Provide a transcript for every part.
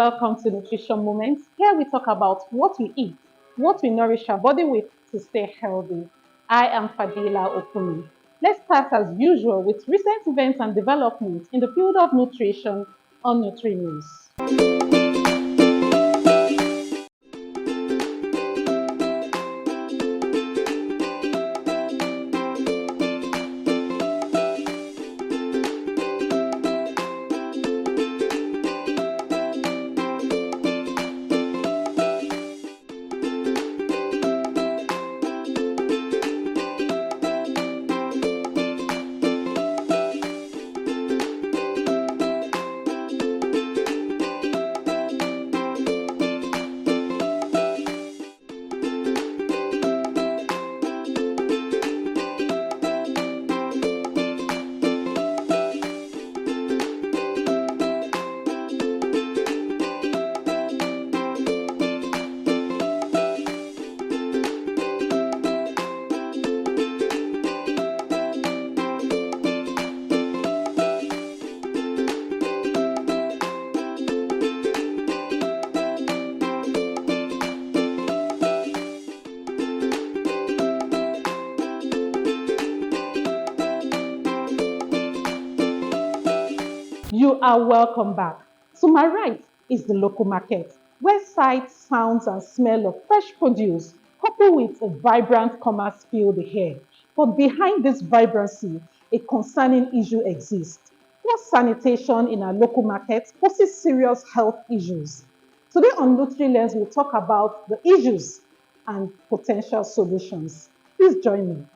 welcome to Nutrition Moments. Here we talk about what we eat, what we nourish our body with to stay healthy. I am Fadila Okumi. Let's start as usual with recent events and developments in the field of nutrition on Nutri-News. You are welcome back. To my right is the local market, where sights, sounds, and smell of fresh produce, coupled with a vibrant commerce, fill the air. But behind this vibrancy, a concerning issue exists. Poor sanitation in our local markets poses serious health issues. Today on Nutri-Lens, we'll talk about the issues and potential solutions. Please join me.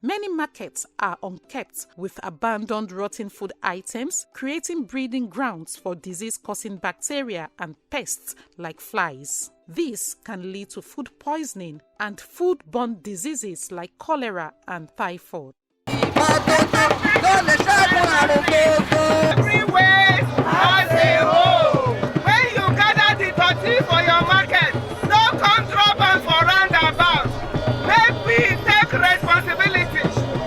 Many markets are unkept with abandoned rotten food items, creating breeding grounds for disease-causing bacteria and pests like flies. This can lead to food poisoning and foodborne diseases like cholera and typhoid. Everywhere has a hole. When you gather the dirty for your market, no come drop am for roundabout. Make we take responsibility.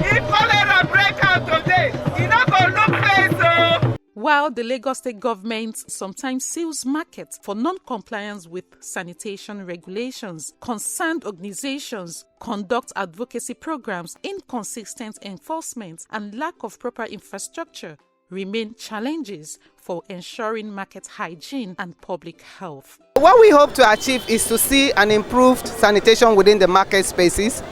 If cholera break out today, e no go look face o. While the Lagos State government sometimes seals markets for non-compliance with sanitation regulations, concerned organizations conduct advocacy programs, inconsistent enforcement, and lack of proper infrastructure remain challenges for ensuring market hygiene and public health. What we hope to achieve is to see an improved sanitation within the market spaces.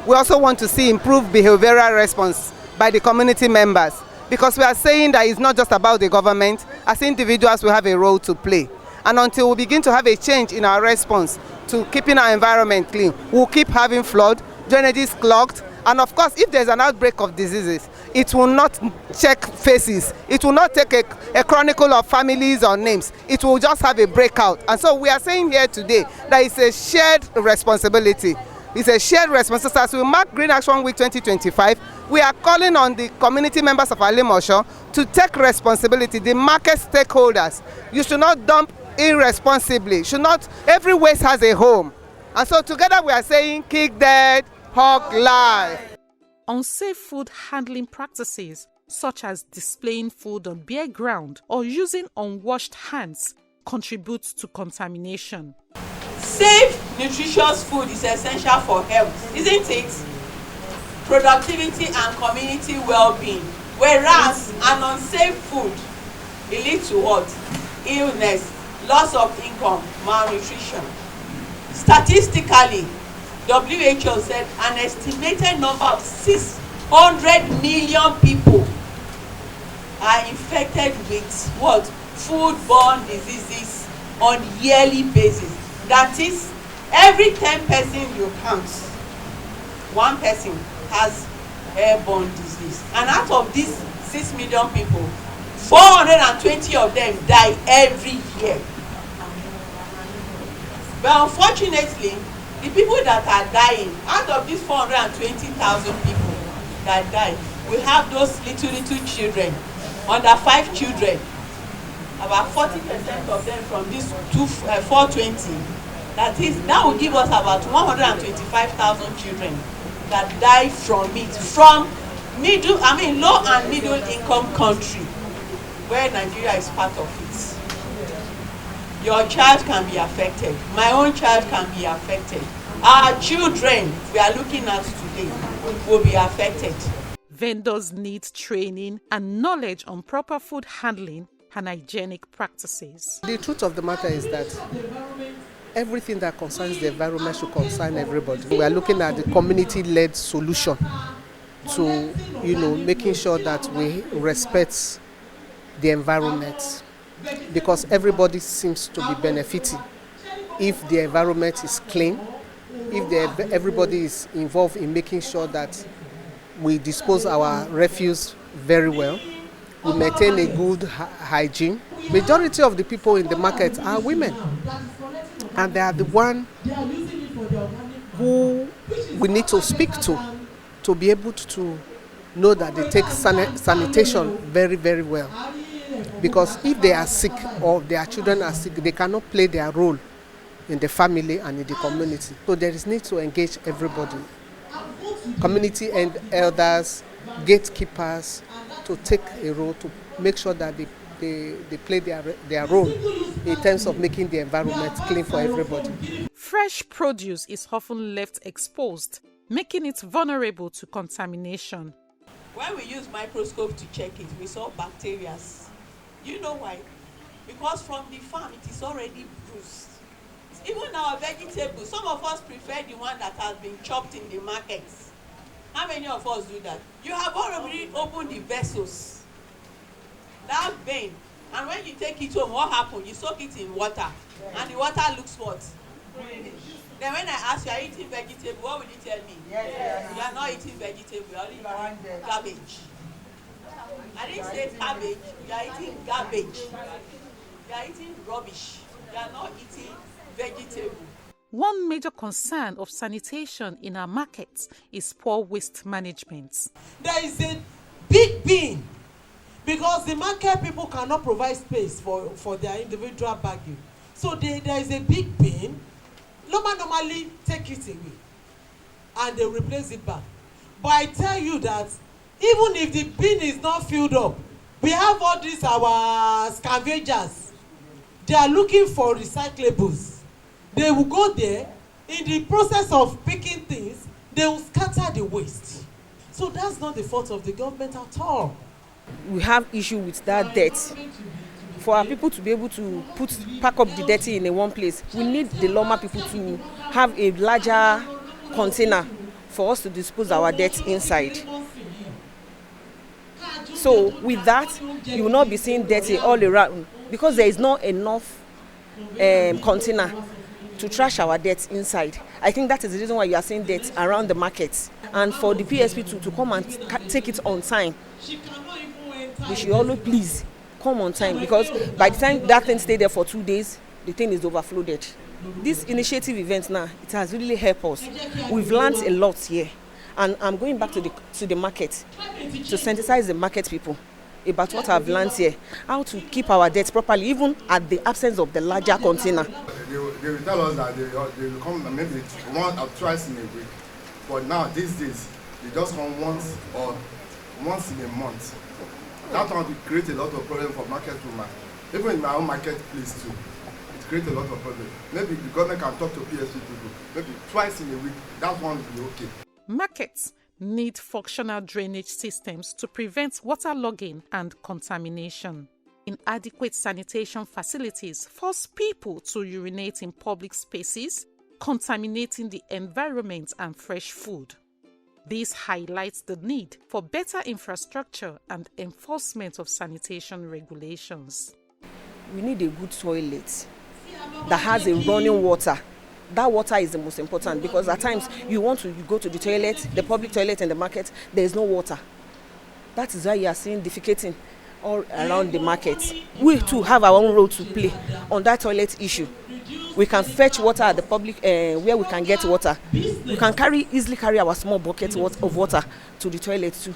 We also want to see improved behavioral response by the community members, because we are saying that it's not just about the government. As individuals, we have a role to play. And until we begin to have a change in our response to keeping our environment clean, we'll keep having flood, drainages clogged, and of course, if there's an outbreak of diseases, it will not check faces. It will not take a chronicle of families or names. It will just have a breakout. And so we are saying here today that it's a shared responsibility. It's a shared responsibility. As we mark Green Action Week 2025, we are calling on the community members of Alimosho to take responsibility, the market stakeholders. You should not dump irresponsibly. Every waste has a home. And so together we are saying, kick dead, hug life. Unsafe food handling practices, such as displaying food on bare ground or using unwashed hands, contribute to contamination. Safe, nutritious food is essential for health, isn't it? Productivity and community well-being. Whereas an unsafe food will lead to what? Illness, loss of income, malnutrition. Statistically, WHO said an estimated number of 600 million people are infected with what? Foodborne diseases on yearly basis. That is, every 10 person you count, one person has airborne disease. And out of these 6 million people, 420 of them die every year. But unfortunately, the people that are dying, out of these 420,000 people that die, we have those little children, under 5 children. About 40% of them from these 420. That will give us about 125,000 children that die from it, from low and middle income country. where Nigeria is part of it. Your child can be affected. My own child can be affected. Our children we are looking at today will be affected. Vendors need training and knowledge on proper food handling and hygienic practices. The truth of the matter is that everything that concerns the environment should concern everybody. We are looking at the community-led solution to, making sure that we respect the environment, because everybody seems to be benefiting if the environment is clean, if everybody is involved in making sure that we dispose our refuse very well, we maintain a good hygiene. Majority of the people in the market are women, and they are the one who we need to speak to be able to know that they take sanitation very, very well. Because if they are sick or their children are sick, they cannot play their role in the family and in the community. So there is need to engage everybody, community and elders, gatekeepers, to take a role to make sure that they play their role in terms of making the environment clean for everybody. Fresh produce is often left exposed, making it vulnerable to contamination. When we use microscope to check it, we saw bacteria. You know why? Because from the farm it is already bruised. Even our vegetables, some of us prefer the one that has been chopped in the markets. How many of us do that? You have already opened the vessels, that vein, and when you take it home, what happens? You soak it in water, and the water looks what? Then when I ask you, are you eating vegetable, what will you tell me? Yes. You are not eating vegetable, you are eating garbage. I didn't say cabbage, you are eating garbage. You are eating rubbish. You are not eating vegetable. One major concern of sanitation in our markets is poor waste management. There is a big bin because the market people cannot provide space for their individual bagging. So there is a big bin. Normally take it away and they replace it back. But I tell you that even if the bin is not filled up, we have all these our scavengers. They are looking for recyclables. They will go there, in the process of picking things, they will scatter the waste. So that's not the fault of the government at all. We have issue with that dirt. For our people to be able to pack up the dirty in one place, we need the Loma people to have a larger container for us to dispose our dirt inside. So with that, you will not be seeing dirty all around because there is not enough container to trash our dirt inside. I think that is the reason why you are seeing dirt around the markets. And for the PSP to come and take it on time, they should always please come on time, because by the time that thing stay there for 2 days, the thing is overflowed. This initiative event now, it has really helped us. We've learned a lot here, and I'm going back to the market to sensitize the market people about what I've learned here, how to keep our dirt properly, even at the absence of the larger container. They will tell us that they will come maybe once or twice in a week, but now these days they just come once in a month. That one will create a lot of problem for market women. Even in my own marketplace too, it creates a lot of problem. Maybe the government can talk to PSP people, maybe twice in a week, that one will be okay. Markets need functional drainage systems to prevent waterlogging and contamination. Inadequate sanitation facilities force people to urinate in public spaces, contaminating the environment and fresh food. This highlights the need for better infrastructure and enforcement of sanitation regulations. We need a good toilet that has a running water. That water is the most important, because at times you go to the toilet, the public toilet in the market, there is no water. That is why you are seeing defecating all around the market. We too have our own role to play on that toilet issue. We can fetch water at the public where we can get water. We can easily carry our small bucket of water to the toilet too.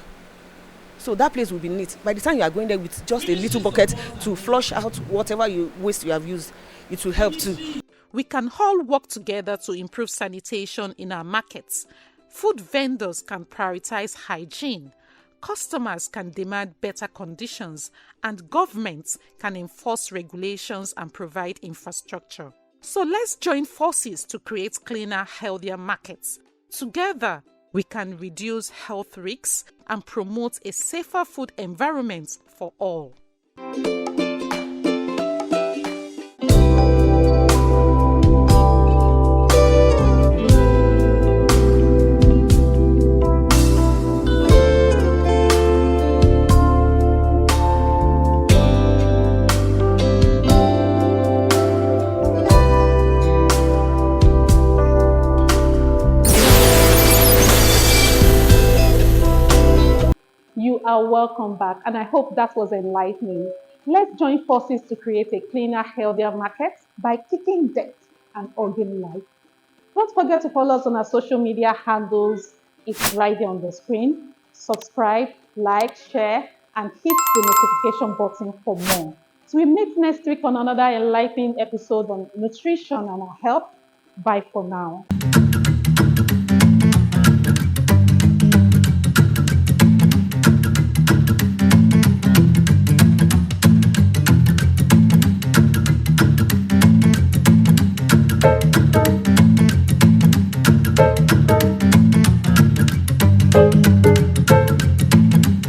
So that place will be neat. By the time you are going there with just a little bucket to flush out whatever waste you have used, it will help too. We can all work together to improve sanitation in our markets. Food vendors can prioritize hygiene. customers can demand better conditions, and governments can enforce regulations and provide infrastructure. So let's join forces to create cleaner, healthier markets. Together, we can reduce health risks and promote a safer food environment for all. You are welcome back, and I hope that was enlightening. Let's join forces to create a cleaner, healthier market by kicking debt and hugging life. Don't forget to follow us on our social media handles. It's right there on the screen. Subscribe, like, share, and hit the notification button for more. So we meet next week on another enlightening episode on nutrition and our health. Bye for now.